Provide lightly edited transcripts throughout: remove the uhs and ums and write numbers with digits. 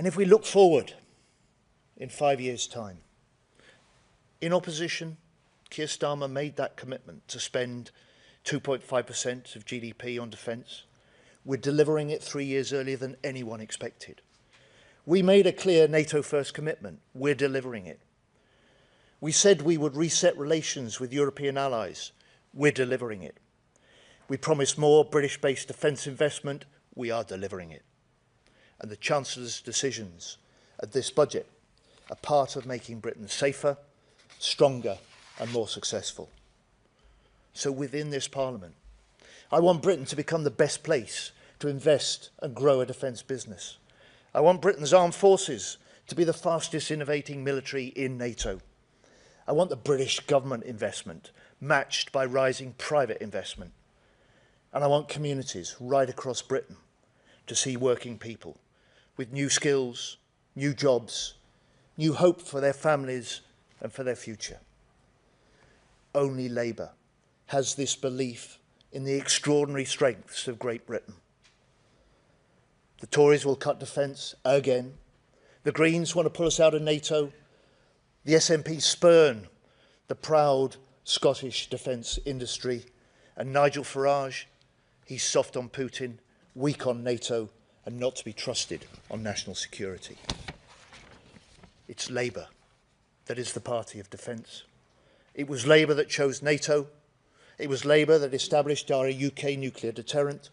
And if we look forward in 5 years' time, in opposition, Keir Starmer made that commitment to spend 2.5% of GDP on defence. We're delivering it 3 years earlier than anyone expected. We made a clear NATO first commitment. We're delivering it. We said we would reset relations with European allies. We're delivering it. We promised more British-based defence investment. We are delivering it. And the Chancellor's decisions at this budget are part of making Britain safer, stronger and more successful. So within this Parliament, I want Britain to become the best place to invest and grow a defence business. I want Britain's armed forces to be the fastest innovating military in NATO. I want the British government investment matched by rising private investment. And I want communities right across Britain to see working people with new skills, new jobs, new hope for their families and for their future. Only Labour has this belief in the extraordinary strengths of Great Britain. The Tories will cut defence again. The Greens want to pull us out of NATO. The SNP spurn the proud Scottish defence industry. And Nigel Farage, he's soft on Putin, weak on NATO, and not to be trusted on national security. It's Labour that is the party of defence. It was Labour that chose NATO. It was Labour that established our UK nuclear deterrent.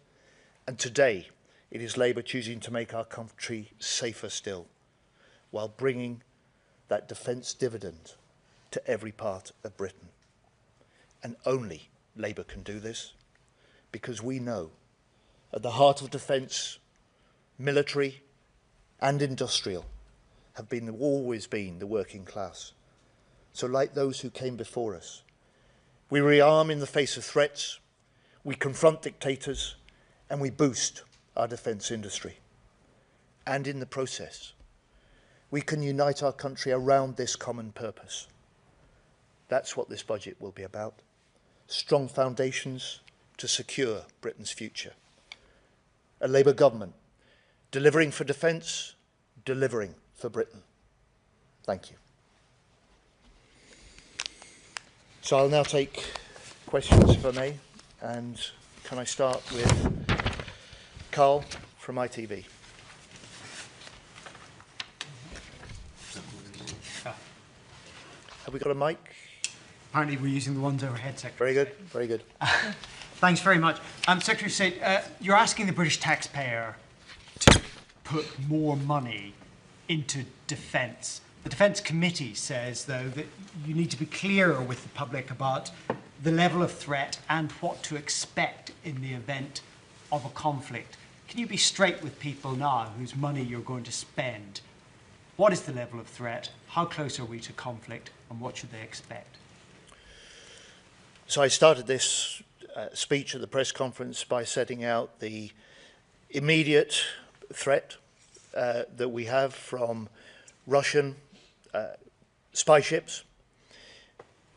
And today, it is Labour choosing to make our country safer still, while bringing that defence dividend to every part of Britain. And only Labour can do this, because we know at the heart of defence, military and industrial, have always been the working class. So like those who came before us, we rearm in the face of threats, we confront dictators, and we boost our defence industry. And in the process, we can unite our country around this common purpose. That's what this budget will be about. Strong foundations to secure Britain's future. A Labour government delivering for defence, delivering for Britain. Thank you. So I'll now take questions, if I may. And can I start with Carl from ITV? Have we got a mic? Apparently we're using the ones overhead, Secretary. Very good, very good. Thanks very much. Secretary of State, you're asking the British taxpayer to put more money into defence. The Defence Committee says, though, that you need to be clearer with the public about the level of threat and what to expect in the event of a conflict. Can you be straight with people now whose money you're going to spend? What is the level of threat? How close are we to conflict? And what should they expect? So I started this speech at the press conference by setting out the immediate threat that we have from Russian spy ships.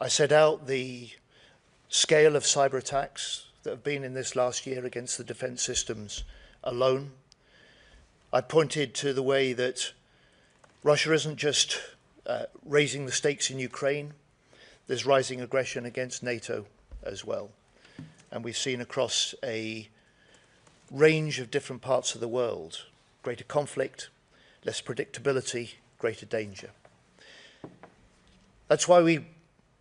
I set out the scale of cyber attacks that have been in this last year against the defence systems alone. I pointed to the way that Russia isn't just raising the stakes in Ukraine, there's rising aggression against NATO as well. And we've seen across a range of different parts of the world, greater conflict, less predictability, greater danger. That's why we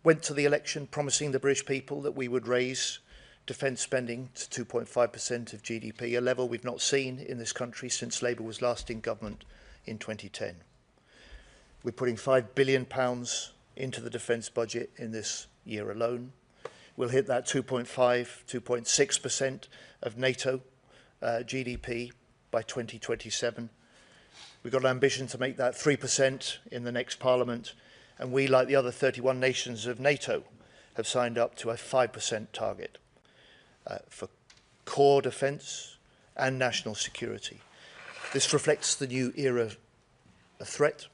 went to the election promising the British people that we would raise defence spending to 2.5% of GDP, a level we've not seen in this country since Labour was last in government in 2010. We're putting £5 billion into the defence budget in this year alone. We'll hit that 2.6% of NATO GDP by 2027. We've got an ambition to make that 3% in the next Parliament, and we, like the other 31 nations of NATO, have signed up to a 5% target for core defence and national security. This reflects the new era of threat.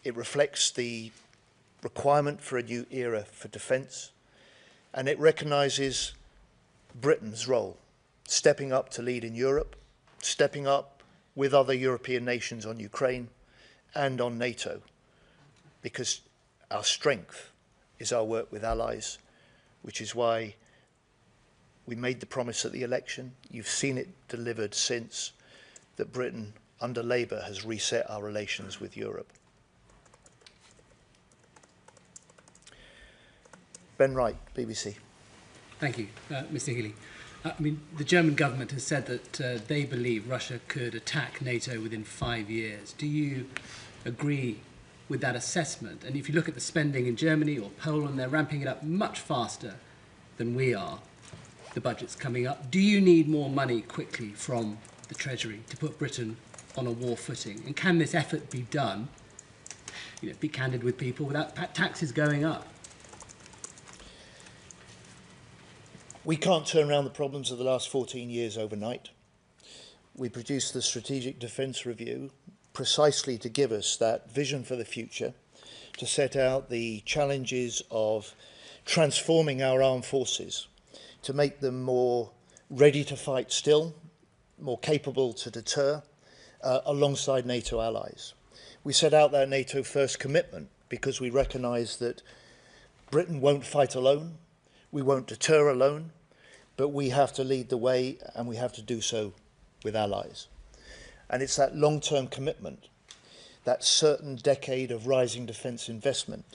It reflects the requirement for a new era for defence, and it recognises Britain's role, stepping up to lead in Europe, stepping up with other European nations on Ukraine and on NATO, because our strength is our work with allies, which is why we made the promise at the election. You've seen it delivered since, that Britain, under Labour, has reset our relations with Europe. Ben Wright, BBC. Thank you, Mr. Healey. I mean, the German government has said that they believe Russia could attack NATO within 5 years. Do you agree with that assessment? And if you look at the spending in Germany or Poland, they're ramping it up much faster than we are. The budget's coming up. Do you need more money quickly from the Treasury to put Britain on a war footing? And can this effort be done, be candid with people, without taxes going up? We can't turn around the problems of the last 14 years overnight. We produced the Strategic Defence Review precisely to give us that vision for the future, to set out the challenges of transforming our armed forces, to make them more ready to fight still, more capable to deter, alongside NATO allies. We set out that NATO first commitment because we recognise that Britain won't fight alone, we won't deter alone, but we have to lead the way, and we have to do so with allies. And it's that long-term commitment, that certain decade of rising defence investment,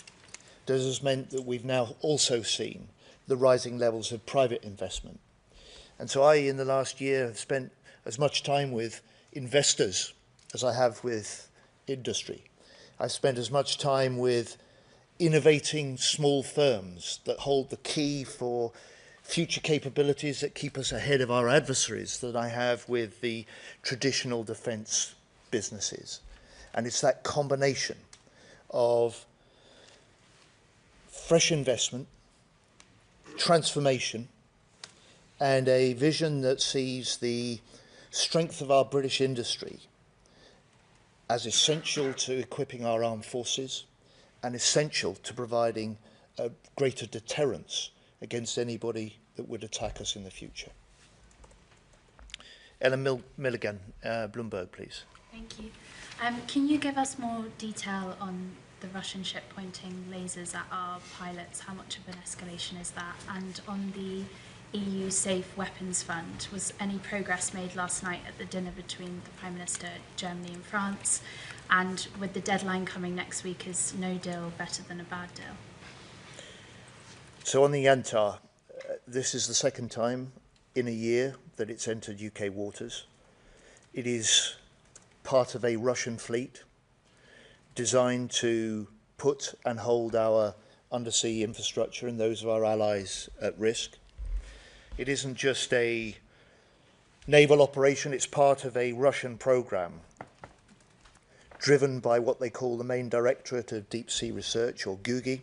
that has meant that we've now also seen the rising levels of private investment. And so I, in the last year, have spent as much time with investors as I have with industry. I've spent as much time with innovating small firms that hold the key for future capabilities that keep us ahead of our adversaries that I have with the traditional defence businesses. And it's that combination of fresh investment, transformation, and a vision that sees the strength of our British industry as essential to equipping our armed forces and essential to providing a greater deterrence against anybody that would attack us in the future. Ellen Milligan, Bloomberg, please. Thank you. Can you give us more detail on the Russian ship pointing lasers at our pilots? How much of an escalation is that? And on the EU Safe Weapons Fund, was any progress made last night at the dinner between the Prime Minister, Germany and France? And with the deadline coming next week, is no deal better than a bad deal? So on the Yantar, this is the second time in a year that it's entered UK waters. It is part of a Russian fleet designed to put and hold our undersea infrastructure and those of our allies at risk. It isn't just a naval operation, it's part of a Russian program driven by what they call the Main Directorate of Deep Sea Research, or GUGI.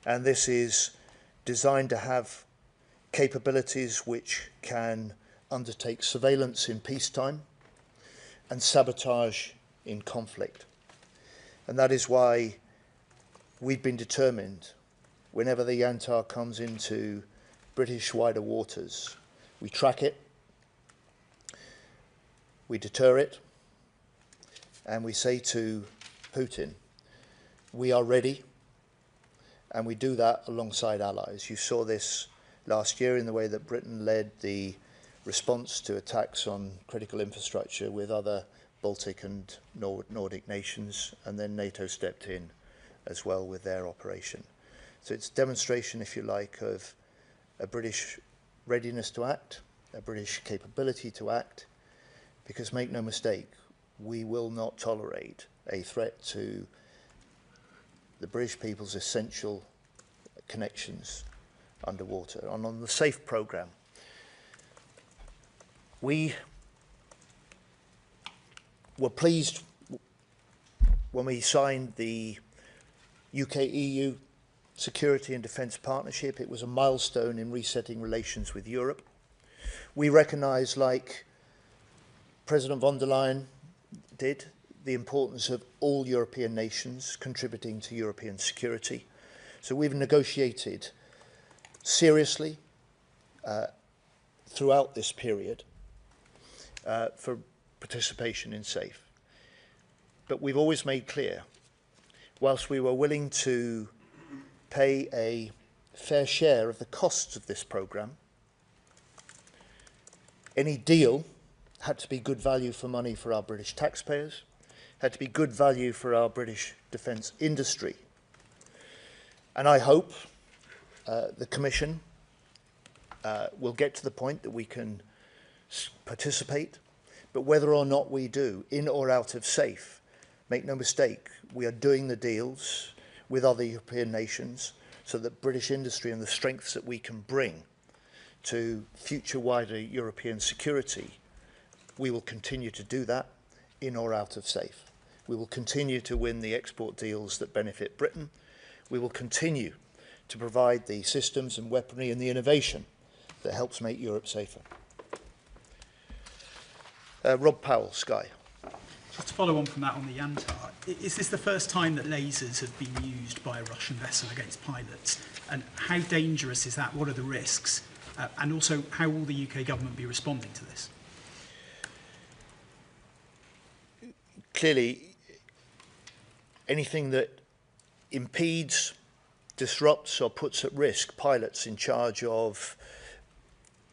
And this is designed to have capabilities which can undertake surveillance in peacetime and sabotage in conflict. And that is why we've been determined, whenever the Yantar comes into British wider waters, we track it, we deter it, and we say to Putin, we are ready, and we do that alongside allies. You saw this last year in the way that Britain led the response to attacks on critical infrastructure with other Baltic and Nordic nations, and then NATO stepped in as well with their operation. So it's a demonstration, if you like, of a British readiness to act, a British capability to act, because make no mistake, we will not tolerate a threat to the British people's essential connections underwater. And on the SAFE programme, we were pleased when we signed the UK-EU Security and Defence Partnership. It was a milestone in resetting relations with Europe. We recognise, like President von der Leyen did, the importance of all European nations contributing to European security. So we've negotiated seriously throughout this period for participation in SAFE. But we've always made clear, whilst we were willing to pay a fair share of the costs of this programme, any deal had to be good value for money for our British taxpayers, had to be good value for our British defence industry. And I hope the Commission will get to the point that we can participate, but whether or not we do, in or out of SAFE, make no mistake, we are doing the deals with other European nations so that British industry and the strengths that we can bring to future wider European security, we will continue to do that in or out of SAFE. We will continue to win the export deals that benefit Britain. We will continue to provide the systems and weaponry and the innovation that helps make Europe safer. Rob Powell, Sky. Just to follow on from that on the Yantar, is this the first time that lasers have been used by a Russian vessel against pilots? And how dangerous is that? What are the risks? And also, how will the UK government be responding to this? Clearly, anything that impedes, disrupts or puts at risk pilots in charge of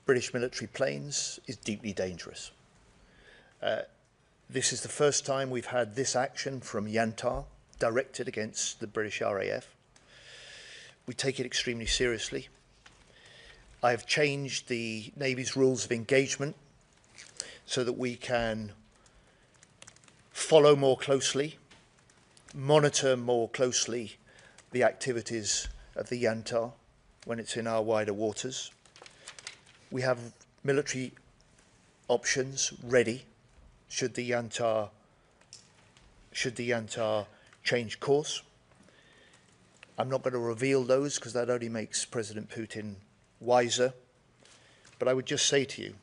British military planes is deeply dangerous. This is the first time we've had this action from Yantar directed against the British RAF. We take it extremely seriously. I have changed the Navy's rules of engagement so that we can follow more closely, monitor more closely the activities of the Yantar when it's in our wider waters. We have military options ready should the Yantar change course. I'm not going to reveal those because that only makes President Putin wiser. But I would just say to you,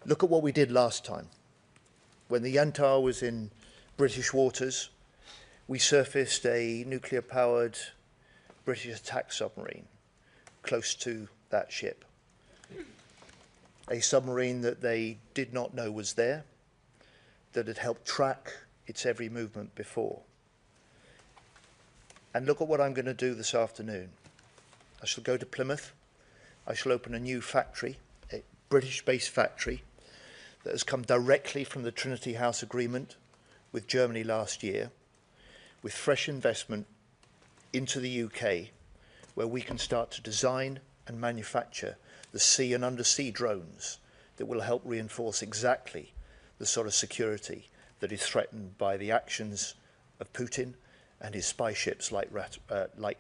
look at what we did last time. When the Yantar was in British waters, we surfaced a nuclear-powered British attack submarine close to that ship. A submarine that they did not know was there, that had helped track its every movement before. And look at what I'm going to do this afternoon. I shall go to Plymouth. I shall open a new factory, a British-based factory that has come directly from the Trinity House Agreement with Germany last year, with fresh investment into the UK, where we can start to design and manufacture the sea and undersea drones that will help reinforce exactly the sort of security that is threatened by the actions of Putin and his spy ships like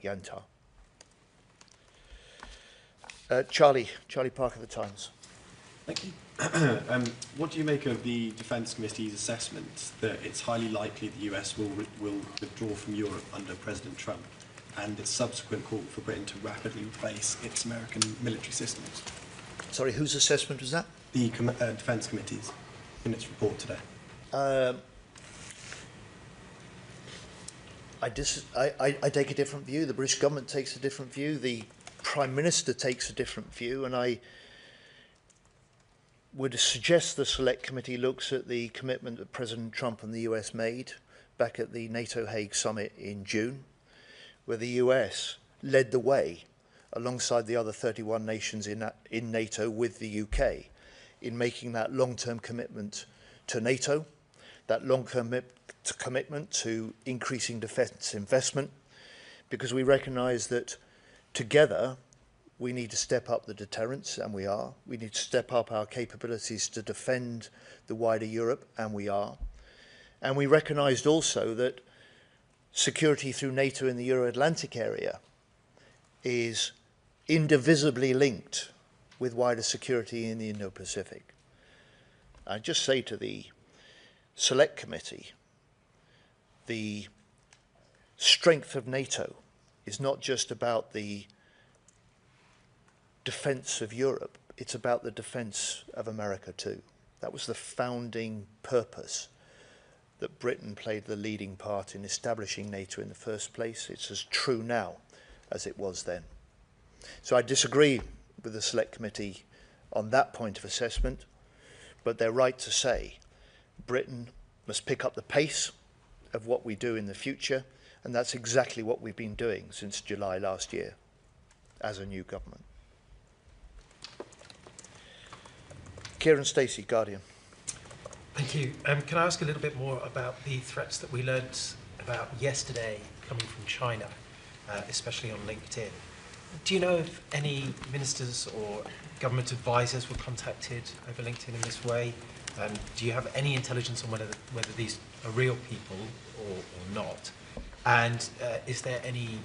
Yantar. Charlie Parker, The Times. Thank you. What do you make of the Defence Committee's assessment that it's highly likely the US will withdraw from Europe under President Trump and its subsequent call for Britain to rapidly replace its American military systems? Sorry, whose assessment was that? The Defence Committee's in its report today. I take a different view. The British government takes a different view. The Prime Minister takes a different view, and I would suggest the Select Committee looks at the commitment that President Trump and the US made back at the NATO Hague summit in June, where the US led the way alongside the other 31 nations in NATO with the UK in making that long-term commitment to NATO, that long-term commitment to increasing defence investment, because we recognise that together we need to step up the deterrence, and we are. We need to step up our capabilities to defend the wider Europe, and we are. And we recognised also that security through NATO in the Euro-Atlantic area is indivisibly linked with wider security in the Indo-Pacific. I just say to the Select Committee, the strength of NATO is not just about the defence of Europe, it's about the defence of America too. That was the founding purpose that Britain played the leading part in establishing NATO in the first place. It's as true now as it was then. So I disagree with the Select Committee on that point of assessment, but they're right to say Britain must pick up the pace of what we do in the future, and that's exactly what we've been doing since July last year as a new government. Kieran Stacey, Guardian. Thank you. Can I ask a little bit more about the threats that we learnt about yesterday coming from China, especially on LinkedIn? Do you know if any ministers or government advisors were contacted over LinkedIn in this way? Do you have any intelligence on whether these are real people or not? And is there any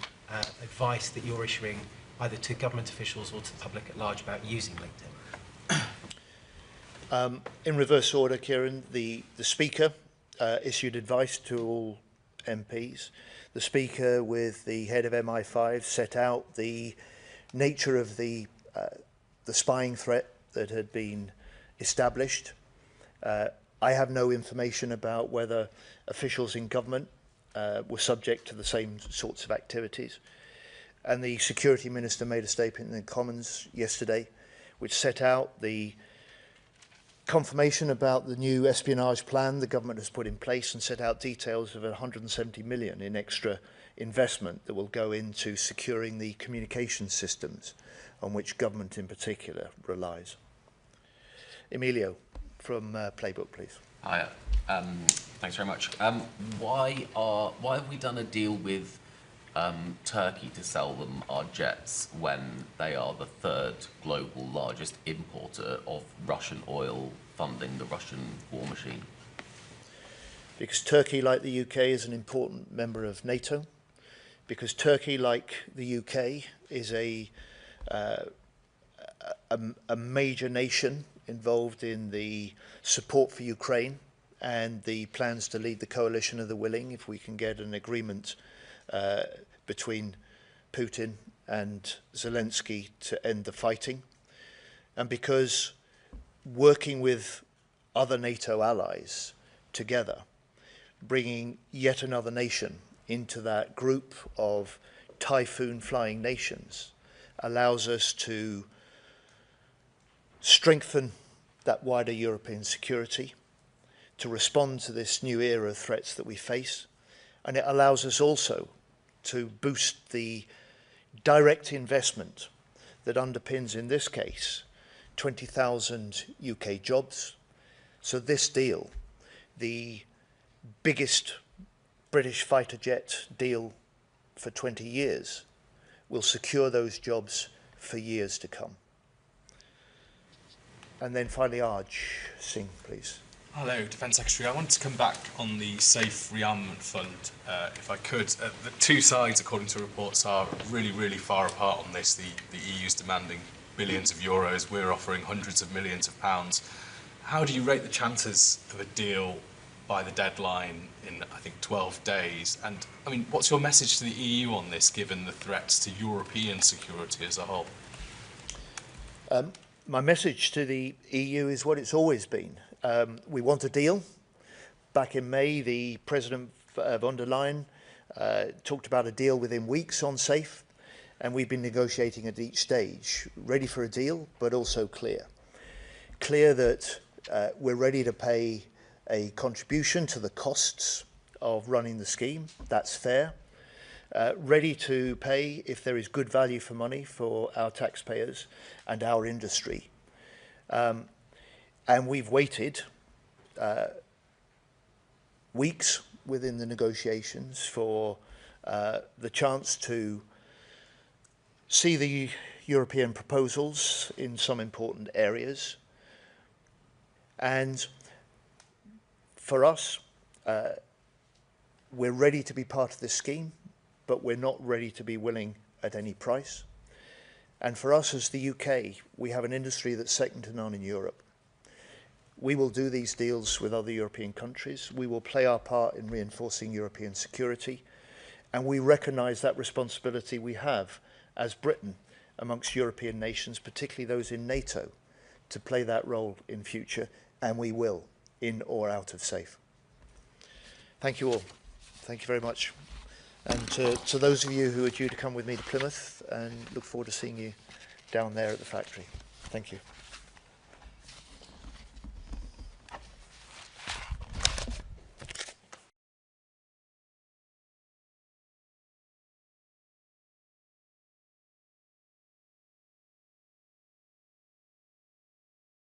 advice that you're issuing either to government officials or to the public at large about using LinkedIn? In reverse order, Kieran, the Speaker issued advice to all MPs. The Speaker, with the head of MI5, set out the nature of the spying threat that had been established. I have no information about whether officials in government were subject to the same sorts of activities. And the Security Minister made a statement in the Commons yesterday which set out the confirmation about the new espionage plan the government has put in place and set out details of 170 million in extra investment that will go into securing the communication systems on which government in particular relies. Emilio from Playbook, please. Hi, thanks very much. Why have we done a deal with Turkey to sell them our jets when they are the third global largest importer of Russian oil, funding the Russian war machine? Because Turkey, like the UK, is an important member of NATO. Because Turkey, like the UK, is a major nation involved in the support for Ukraine and the plans to lead the coalition of the willing if we can get an agreement between Putin and Zelensky to end the fighting. And because working with other NATO allies together, bringing yet another nation into that group of typhoon flying nations allows us to strengthen that wider European security, to respond to this new era of threats that we face, and it allows us also to boost the direct investment that underpins, in this case, 20,000 UK jobs. So this deal, the biggest British fighter jet deal for 20 years, will secure those jobs for years to come. And then finally, Arj Singh, please. Hello, Defence Secretary. I wanted to come back on the Safe Rearmament Fund, if I could. The two sides, according to reports, are really far apart on this. The EU's demanding billions of euros, we're offering hundreds of millions of pounds. How do you rate the chances of a deal by the deadline in, I think, 12 days? And, I mean, what's your message to the EU on this, given the threats to European security as a whole? My message to the EU is what it's always been. We want a deal. Back in May, the President von der Leyen talked about a deal within weeks on SAFE, and we've been negotiating at each stage, ready for a deal, but also clear. Clear that we're ready to pay a contribution to the costs of running the scheme. That's fair. Ready to pay if there is good value for money for our taxpayers and our industry. And we've waited weeks within the negotiations for the chance to see the European proposals in some important areas. And for us, we're ready to be part of this scheme, but we're not ready to be willing at any price. And for us as the UK, we have an industry that's second to none in Europe. We will do these deals with other European countries. We will play our part in reinforcing European security. And we recognise that responsibility we have as Britain amongst European nations, particularly those in NATO, to play that role in future. And we will, in or out of SAFE. Thank you all. Thank you very much. And to those of you who are due to come with me to Plymouth, and look forward to seeing you down there at the factory. Thank you.